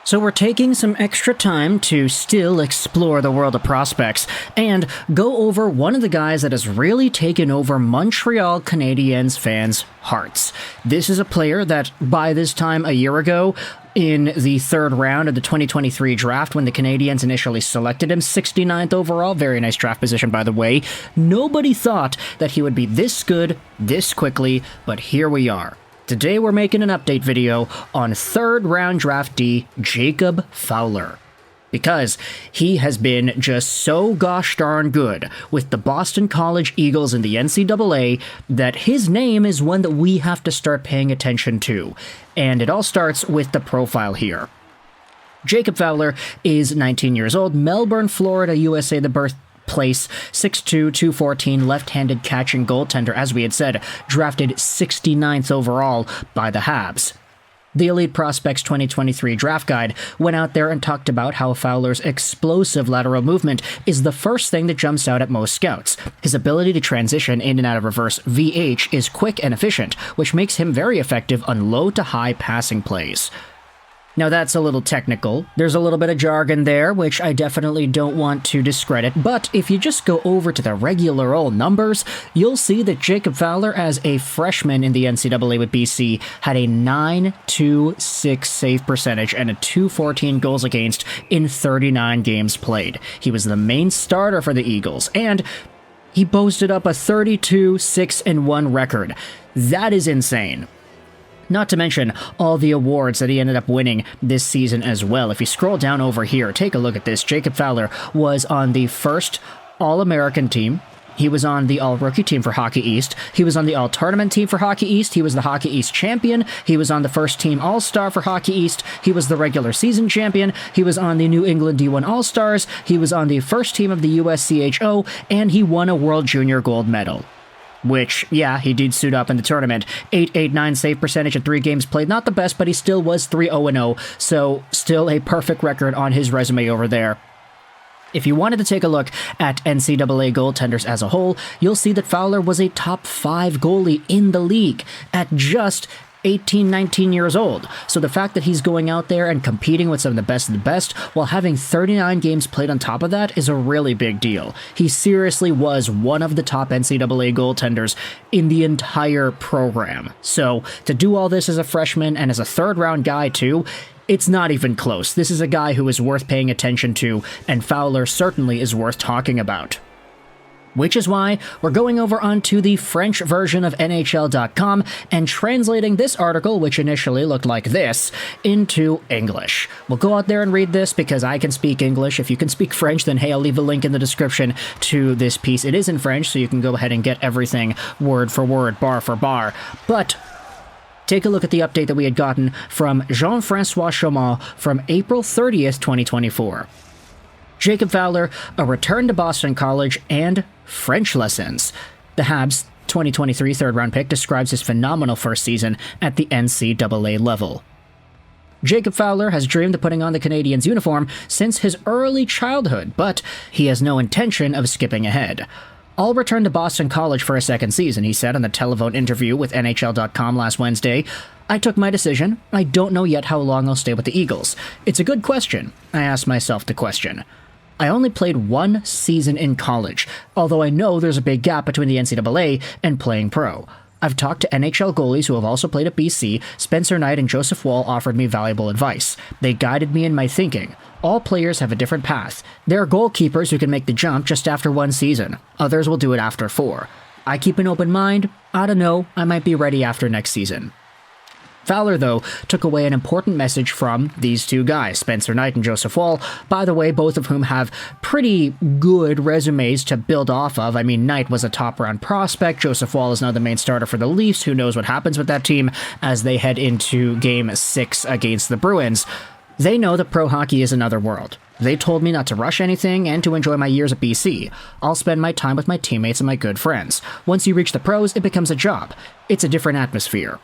So we're taking some extra time to still explore the world of prospects and go over one of the guys that has really taken over Montreal Canadiens fans' hearts. This is a player that by this time a year ago, in the third round of the 2023 draft, when the Canadiens initially selected him, 69th overall, very nice draft position by the way, nobody thought that he would be this good, this quickly, but here we are. Today we're making an update video on third round draftee Jacob Fowler, because he has been just so gosh darn good with the Boston College Eagles in the NCAA that his name is one that we have to start paying attention to, and it all starts with the profile here. Jacob Fowler is 19 years old, Melbourne, Florida, USA, the birthplace, 6'2", 214, left-handed catching goaltender, as we had said, drafted 69th overall by the Habs. The Elite Prospects 2023 draft guide went out there and talked about how Fowler's explosive lateral movement is the first thing that jumps out at most scouts. His ability to transition in and out of reverse VH is quick and efficient, which makes him very effective on low to high passing plays. Now that's a little technical, there's a little bit of jargon there, which I definitely don't want to discredit, but if you just go over to the regular old numbers, you'll see that Jacob Fowler, as a freshman in the NCAA with BC, had a .926 save percentage and a .214 goals against in 39 games played. He was the main starter for the Eagles, and he boasted up a 32-6-1 record. That is insane. Not to mention all the awards that he ended up winning this season as well. If you scroll down over here, take a look at this. Jacob Fowler was on the first All-American team. He was on the All-Rookie team for Hockey East. He was on the All-Tournament team for Hockey East. He was the Hockey East champion. He was on the first team All-Star for Hockey East. He was the regular season champion. He was on the New England D1 All-Stars. He was on the first team of the USCHO, and he won a World Junior Gold Medal. Which, yeah, he did suit up in the tournament. .889 save percentage at 3 games played. Not the best, but he still was 3-0-0, so still a perfect record on his resume over there. If you wanted to take a look at NCAA goaltenders as a whole, you'll see that Fowler was a top 5 goalie in the league at just 18, 19 years old. So the fact that he's going out there and competing with some of the best while having 39 games played on top of that is a really big deal. He seriously was one of the top NCAA goaltenders in the entire program. So to do all this as a freshman and as a third round guy too, it's not even close. This is a guy who is worth paying attention to, and Fowler certainly is worth talking about. Which is why we're going over onto the French version of NHL.com and translating this article, which initially looked like this, into English. We'll go out there and read this because I can speak English. If you can speak French, then hey, I'll leave a link in the description to this piece. It is in French, so you can go ahead and get everything word for word, bar for bar. But take a look at the update that we had gotten from Jean-Francois Chaumont from April 30th, 2024. Jacob Fowler, a return to Boston College, and French lessons. The Habs' 2023 third-round pick describes his phenomenal first season at the NCAA level. Jacob Fowler has dreamed of putting on the Canadiens uniform since his early childhood, but he has no intention of skipping ahead. I'll return to Boston College for a second season, he said on the telephone interview with NHL.com last Wednesday. I took my decision. I don't know yet how long I'll stay with the Eagles. It's a good question. I asked myself the question. I only played 1 season in college, although I know there's a big gap between the NCAA and playing pro. I've talked to NHL goalies who have also played at BC. Spencer Knight and Joseph Woll offered me valuable advice. They guided me in my thinking. All players have a different path. There are goalkeepers who can make the jump just after 1 season. Others will do it after 4. I keep an open mind. I don't know, I might be ready after next season. Fowler, though, took away an important message from these two guys, Spencer Knight and Joseph Woll, by the way, both of whom have pretty good resumes to build off of. I mean, Knight was a top-round prospect, Joseph Woll is now the main starter for the Leafs, who knows what happens with that team as they head into Game 6 against the Bruins. They know that pro hockey is another world. They told me not to rush anything and to enjoy my years at BC. I'll spend my time with my teammates and my good friends. Once you reach the pros, it becomes a job. It's a different atmosphere.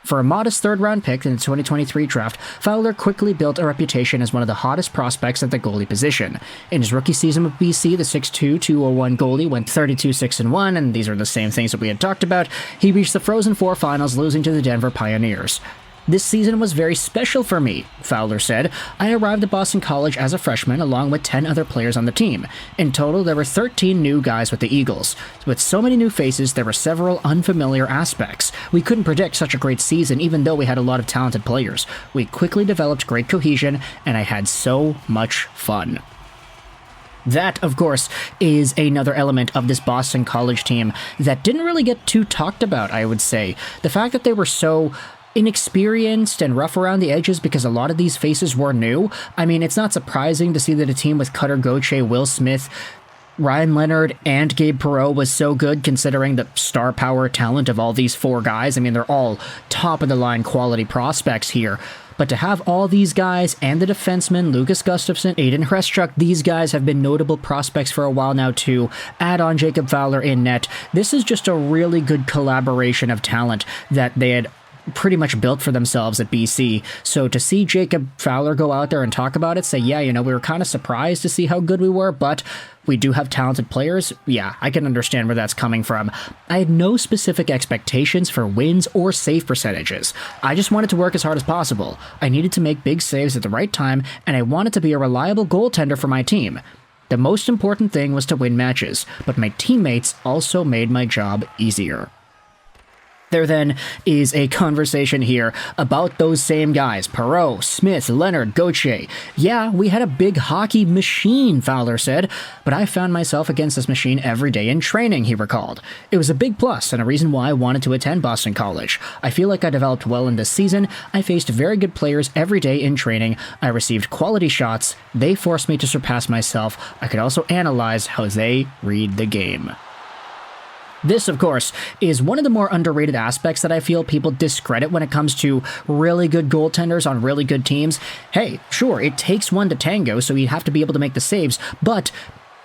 For a modest third-round pick in the 2023 draft, Fowler quickly built a reputation as one of the hottest prospects at the goalie position. In his rookie season with BC, the 6'2", 201 goalie went 32-6-1, and these are the same things that we had talked about. He reached the Frozen Four finals, losing to the Denver Pioneers. This season was very special for me, Fowler said. I arrived at Boston College as a freshman along with 10 other players on the team. In total, there were 13 new guys with the Eagles. With so many new faces, there were several unfamiliar aspects. We couldn't predict such a great season even though we had a lot of talented players. We quickly developed great cohesion, and I had so much fun. That, of course, is another element of this Boston College team that didn't really get too talked about, I would say. The fact that they were so inexperienced and rough around the edges because a lot of these faces were new. I mean, it's not surprising to see that a team with Cutter Gauthier, Will Smith, Ryan Leonard, and Gabe Perreault was so good considering the star power talent of all these four guys. I mean, they're all top-of-the-line quality prospects here. But to have all these guys and the defensemen, Lucas Gustafsson, Aiden Hreschuk, these guys have been notable prospects for a while now too. Add on Jacob Fowler in net. This is just a really good collaboration of talent that they had pretty much built for themselves at BC. So to see Jacob Fowler go out there and talk about it, say, yeah, you know, we were kind of surprised to see how good we were, but we do have talented players. Yeah, I can understand where that's coming from. I had no specific expectations for wins or save percentages. I just wanted to work as hard as possible. I needed to make big saves at the right time, and I wanted to be a reliable goaltender for my team. The most important thing was to win matches, but my teammates also made my job easier. There then is a conversation here about those same guys, Perreault, Smith, Leonard, Gauthier. Yeah, we had a big hockey machine, Fowler said, but I found myself against this machine every day in training, he recalled. It was a big plus and a reason why I wanted to attend Boston College. I feel like I developed well in this season. I faced very good players every day in training. I received quality shots. They forced me to surpass myself. I could also analyze how they read the game. This, of course, is one of the more underrated aspects that I feel people discredit when it comes to really good goaltenders on really good teams. Hey, sure, it takes one to tango, so you have to be able to make the saves, but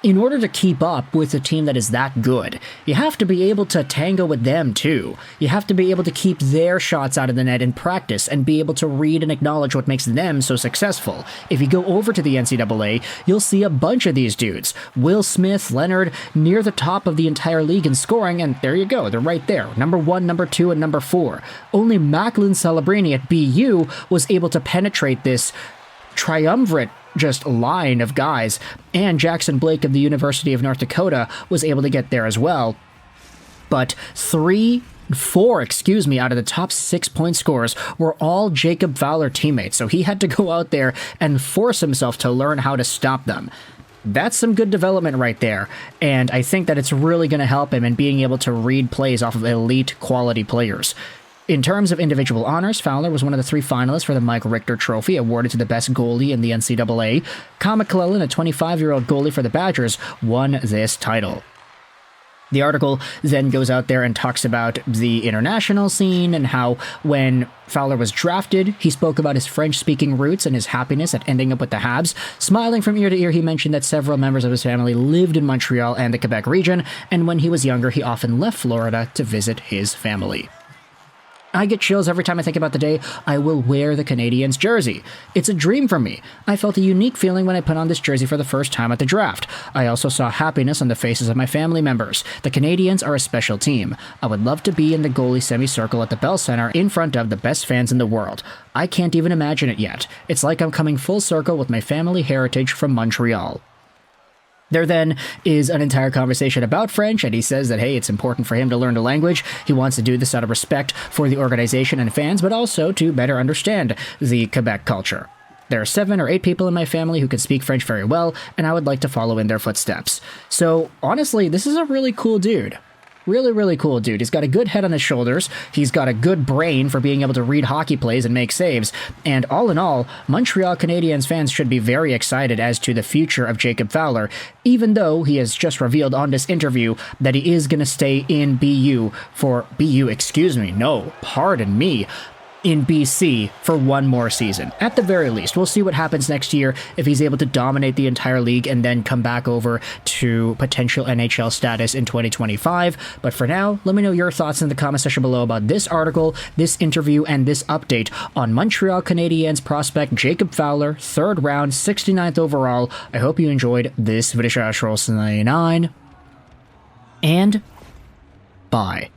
in order to keep up with a team that is that good, you have to be able to tango with them too. You have to be able to keep their shots out of the net in practice and be able to read and acknowledge what makes them so successful. If you go over to the NCAA, you'll see a bunch of these dudes. Will Smith, Leonard, near the top of the entire league in scoring, and there you go, they're right there. Number 1, number 2, and number 4. Only Macklin Celebrini at BU was able to penetrate this triumvirate just line of guys, and Jackson Blake of the University of North Dakota was able to get there as well. But 4 out of the top 6 point scorers were all Jacob Fowler teammates, so he had to go out there and force himself to learn how to stop them. That's some good development right there, and I think that it's really going to help him in being able to read plays off of elite quality players. In terms of individual honors, Fowler was one of the 3 finalists for the Mike Richter Trophy, awarded to the best goalie in the NCAA. Kyle McClellan, a 25-year-old goalie for the Badgers, won this title. The article then goes out there and talks about the international scene and how when Fowler was drafted, he spoke about his French-speaking roots and his happiness at ending up with the Habs. Smiling from ear to ear, he mentioned that several members of his family lived in Montreal and the Quebec region, and when he was younger, he often left Florida to visit his family. I get chills every time I think about the day I will wear the Canadiens jersey. It's a dream for me. I felt a unique feeling when I put on this jersey for the first time at the draft. I also saw happiness on the faces of my family members. The Canadiens are a special team. I would love to be in the goalie semicircle at the Bell Center in front of the best fans in the world. I can't even imagine it yet. It's like I'm coming full circle with my family heritage from Montreal. There then is an entire conversation about French, and he says that, hey, it's important for him to learn the language. He wants to do this out of respect for the organization and fans, but also to better understand the Quebec culture. There are 7 or 8 people in my family who can speak French very well, and I would like to follow in their footsteps. So, honestly, this is a really cool dude. Really, really cool dude. He's got a good head on his shoulders. He's got a good brain for being able to read hockey plays and make saves. And all in all, Montreal Canadiens fans should be very excited as to the future of Jacob Fowler, even though he has just revealed on this interview that he is going to stay in BC in BC for one more season. At the very least, we'll see what happens next year if he's able to dominate the entire league and then come back over to potential NHL status in 2025. But for now, let me know your thoughts in the comment section below about this article, this interview, and this update on Montreal Canadiens prospect Jacob Fowler, 3rd round, 69th overall. I hope you enjoyed this video. And bye.